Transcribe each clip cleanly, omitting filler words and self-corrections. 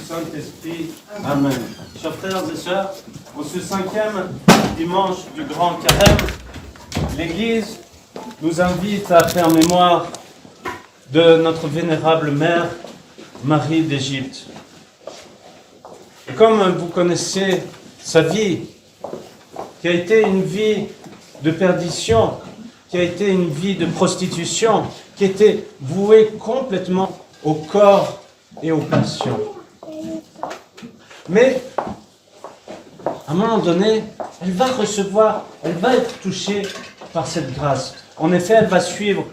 Saint-Esprit. Amen. Chers frères et sœurs, en ce 5e dimanche du Grand Carême, l'Église nous invite à faire mémoire de notre vénérable mère, Marie d'Égypte. Et comme vous connaissez sa vie, qui a été une vie de perdition, qui a été une vie de prostitution, qui était vouée complètement au corps et aux passions. Mais, à un moment donné, elle va être touchée par cette grâce. En effet, elle va suivre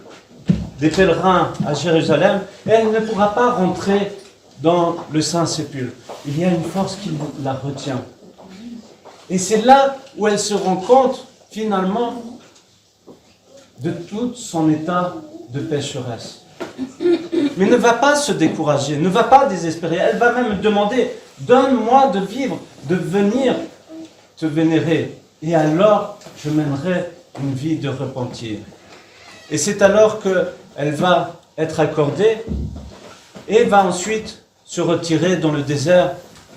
des pèlerins à Jérusalem et elle ne pourra pas rentrer dans le Saint-Sépulcre. Il y a une force qui la retient. Et c'est là où elle se rend compte, finalement, de tout son état de pécheresse. Mais ne va pas se décourager, ne va pas désespérer. Elle va même demander, donne-moi de vivre, de venir te vénérer. Et alors, je mènerai une vie de repentir. Et c'est alors qu'elle va être accordée et va ensuite se retirer dans le désert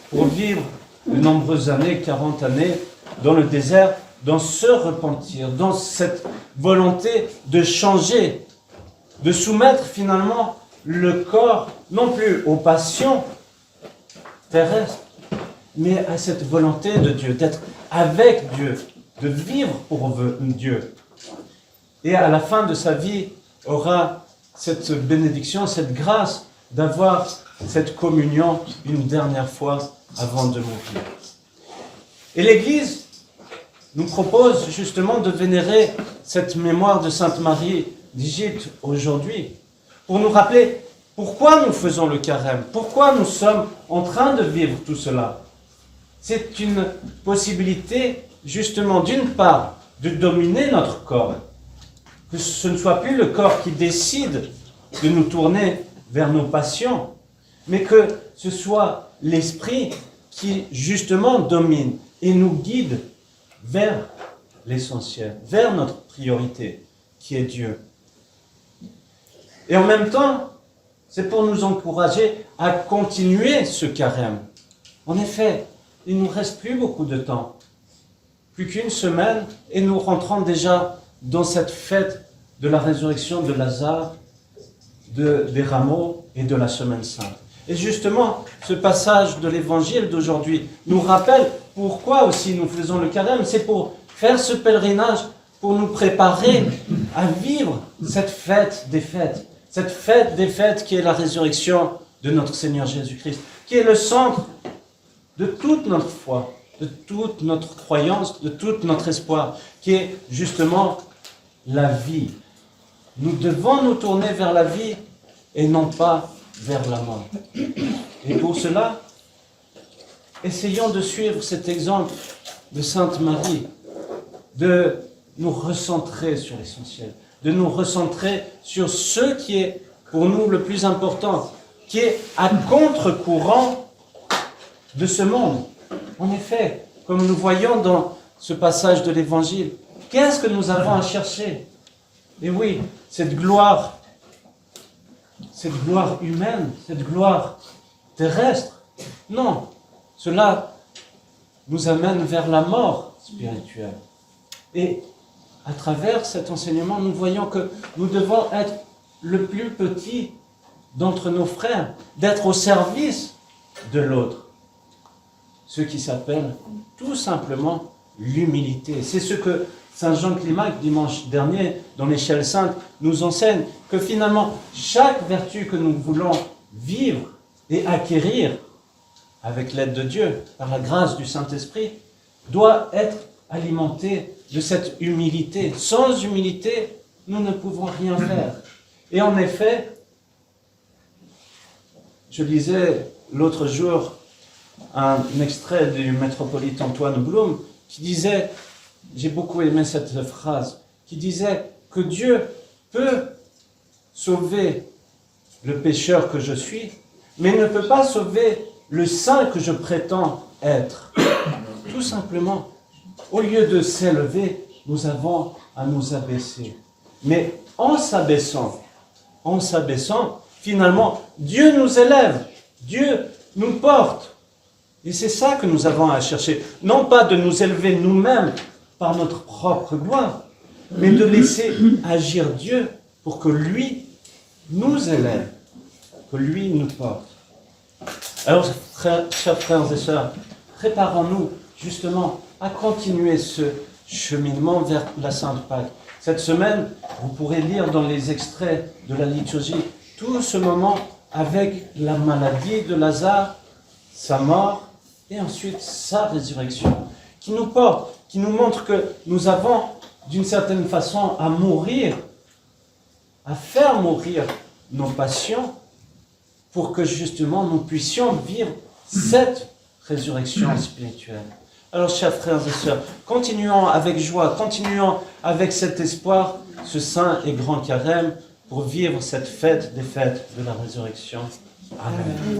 pour vivre de nombreuses années, 40 années, dans le désert, dans ce repentir, dans cette volonté de changer, de soumettre finalement le corps, non plus aux passions terrestres, mais à cette volonté de Dieu, d'être avec Dieu, de vivre pour Dieu. Et à la fin de sa vie, aura cette bénédiction, cette grâce d'avoir cette communion une dernière fois avant de mourir. Et l'Église nous propose justement de vénérer cette mémoire de Sainte Marie d'Égypte aujourd'hui, pour nous rappeler pourquoi nous faisons le carême, pourquoi nous sommes en train de vivre tout cela. C'est une possibilité justement d'une part de dominer notre corps, que ce ne soit plus le corps qui décide de nous tourner vers nos passions, mais que ce soit l'esprit qui justement domine et nous guide vers l'essentiel, vers notre priorité, qui est Dieu. Et en même temps, c'est pour nous encourager à continuer ce carême. En effet, il ne nous reste plus beaucoup de temps, plus qu'une semaine, et nous rentrons déjà dans cette fête de la résurrection de Lazare, des rameaux et de la Semaine Sainte. Et justement, ce passage de l'évangile d'aujourd'hui nous rappelle pourquoi aussi nous faisons le carême. C'est pour faire ce pèlerinage, pour nous préparer à vivre cette fête des fêtes. Cette fête des fêtes qui est la résurrection de notre Seigneur Jésus-Christ, qui est le centre de toute notre foi, de toute notre croyance, de tout notre espoir, qui est justement la vie. Nous devons nous tourner vers la vie et non pas vers la mort. Et pour cela, essayons de suivre cet exemple de Sainte Marie, de nous recentrer sur l'essentiel, de nous recentrer sur ce qui est pour nous le plus important, qui est à contre-courant de ce monde. En effet, comme nous voyons dans ce passage de l'Évangile, qu'est-ce que nous avons à chercher? Et oui, cette gloire humaine, cette gloire terrestre. Non, cela nous amène vers la mort spirituelle. Et à travers cet enseignement, nous voyons que nous devons être le plus petit d'entre nos frères, d'être au service de l'autre. Ce qui s'appelle tout simplement l'humilité. C'est ce que Saint Jean Climac, dimanche dernier, dans l'échelle sainte, nous enseigne, que finalement, chaque vertu que nous voulons vivre et acquérir avec l'aide de Dieu, par la grâce du Saint-Esprit, doit être alimentée de cette humilité. Sans humilité, nous ne pouvons rien faire. Et en effet, je lisais l'autre jour un extrait du métropolite Antoine Blum qui disait, j'ai beaucoup aimé cette phrase, qui disait que Dieu peut sauver le pécheur que je suis, mais ne peut pas sauver le saint que je prétends être. Tout simplement, au lieu de s'élever, nous avons à nous abaisser. Mais en s'abaissant, finalement, Dieu nous élève. Dieu nous porte. Et c'est ça que nous avons à chercher. Non pas de nous élever nous-mêmes par notre propre gloire, mais de laisser agir Dieu pour que lui nous élève, que lui nous porte. Alors, chers frères et sœurs, préparons-nous justement à continuer ce cheminement vers la Sainte Pâque. Cette semaine, vous pourrez lire dans les extraits de la liturgie tout ce moment avec la maladie de Lazare, sa mort et ensuite sa résurrection, qui nous porte, qui nous montre que nous avons d'une certaine façon à mourir, à faire mourir nos passions pour que justement nous puissions vivre cette résurrection spirituelle. Alors, chers frères et sœurs, continuons avec joie, continuons avec cet espoir, ce saint et grand carême, pour vivre cette fête des fêtes de la résurrection. Amen.